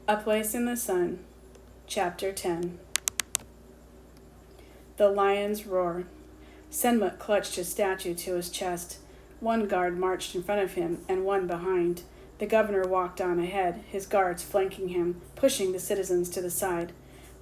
A Place in the Sun, Chapter 10. The Lion's Roar. Senmut clutched his statue to his chest. One guard marched in front of him and one behind. The governor walked on ahead, his guards flanking him, pushing the citizens to the side.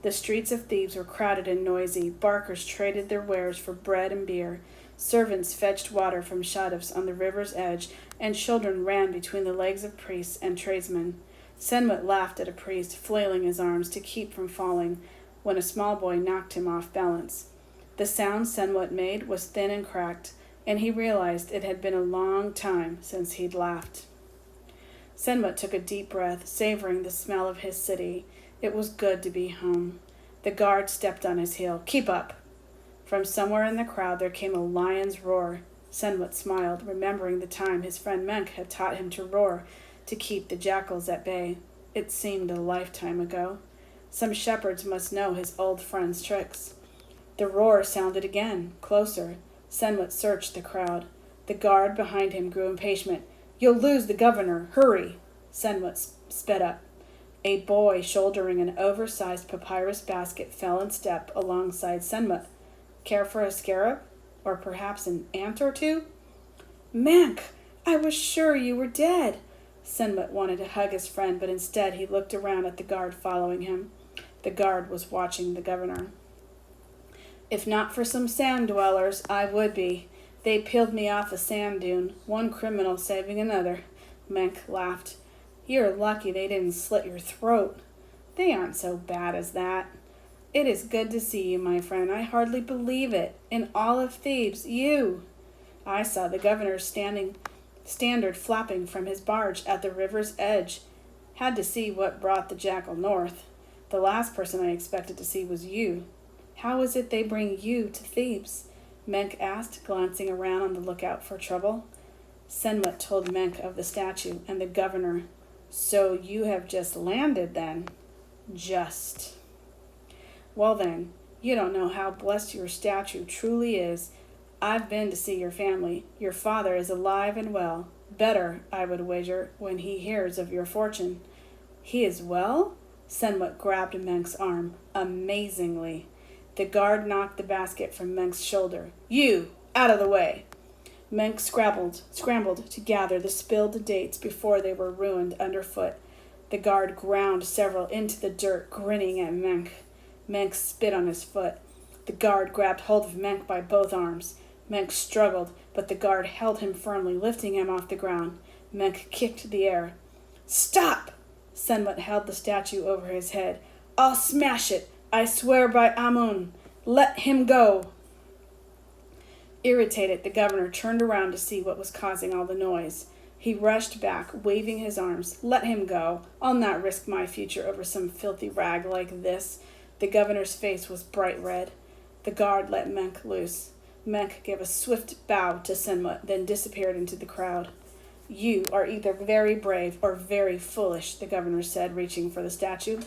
The streets of Thebes were crowded and noisy. Barkers traded their wares for bread and beer. Servants fetched water from shadows on the river's edge, and children ran between the legs of priests and tradesmen. Senmut laughed at a priest, flailing his arms to keep from falling, when a small boy knocked him off balance. The sound Senmut made was thin and cracked, and he realized it had been a long time since he'd laughed. Senmut took a deep breath, savoring the smell of his city. It was good to be home. The guard stepped on his heel. "Keep up!" From somewhere in the crowd there came a lion's roar. Senmut smiled, remembering the time his friend Menk had taught him to roar to keep the jackals at bay. It seemed a lifetime ago. Some shepherds must know his old friend's tricks. The roar sounded again, closer. Senmut searched the crowd. The guard behind him grew impatient. "You'll lose the governor. Hurry!" Senmut sped up. A boy shouldering an oversized papyrus basket fell in step alongside Senmut. "Care for a scarab? Or perhaps an ant or two?" "Mank, I was sure you were dead." Senmut wanted to hug his friend, but instead he looked around at the guard following him. The guard was watching the governor. "If not for some sand dwellers, I would be. They peeled me off a sand dune, one criminal saving another." Menk laughed. "You're lucky they didn't slit your throat." "They aren't so bad as that." "It is good to see you, my friend. I hardly believe it. In all of Thebes, you." "I saw the governor's standard flapping from his barge at the river's edge. Had to see what brought the jackal north. The last person I expected to see was you." "How is it they bring you to Thebes?" Menk asked, glancing around on the lookout for trouble. Senmut told Menk of the statue and the governor. "So you have just landed, then?" "Just." "Well then, you don't know how blessed your statue truly is. I've been to see your family. Your father is alive and well. Better, I would wager, when he hears of your fortune." "He is well?" Senmut grabbed Menk's arm. "Amazingly." The guard knocked the basket from Menk's shoulder. "You! Out of the way!" Menk scrambled to gather the spilled dates before they were ruined underfoot. The guard ground several into the dirt, grinning at Menk. Menk spit on his foot. The guard grabbed hold of Menk by both arms. Menk struggled, but the guard held him firmly, lifting him off the ground. Menk kicked the air. "Stop!" Senmut held the statue over his head. "I'll smash it! I swear by Amun! Let him go!" Irritated, the governor turned around to see what was causing all the noise. He rushed back, waving his arms. "Let him go! I'll not risk my future over some filthy rag like this." The governor's face was bright red. The guard let Menk loose. Menk gave a swift bow to Senmut, then disappeared into the crowd. "You are either very brave or very foolish," the governor said, reaching for the statue.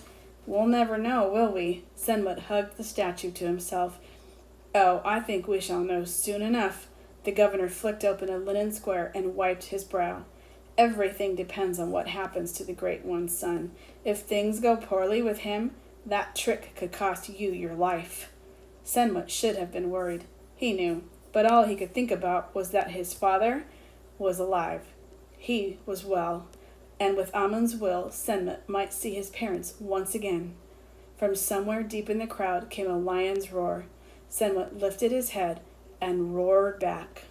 "We'll never know, will we?" Senmut hugged the statue to himself. "Oh, I think we shall know soon enough." The governor flicked open a linen square and wiped his brow. "Everything depends on what happens to the Great One's son. If things go poorly with him, that trick could cost you your life." Senmut should have been worried. He knew, but all he could think about was that his father was alive. He was well, and with Amun's will, Senmut might see his parents once again. From somewhere deep in the crowd came a lion's roar. Senmut lifted his head and roared back.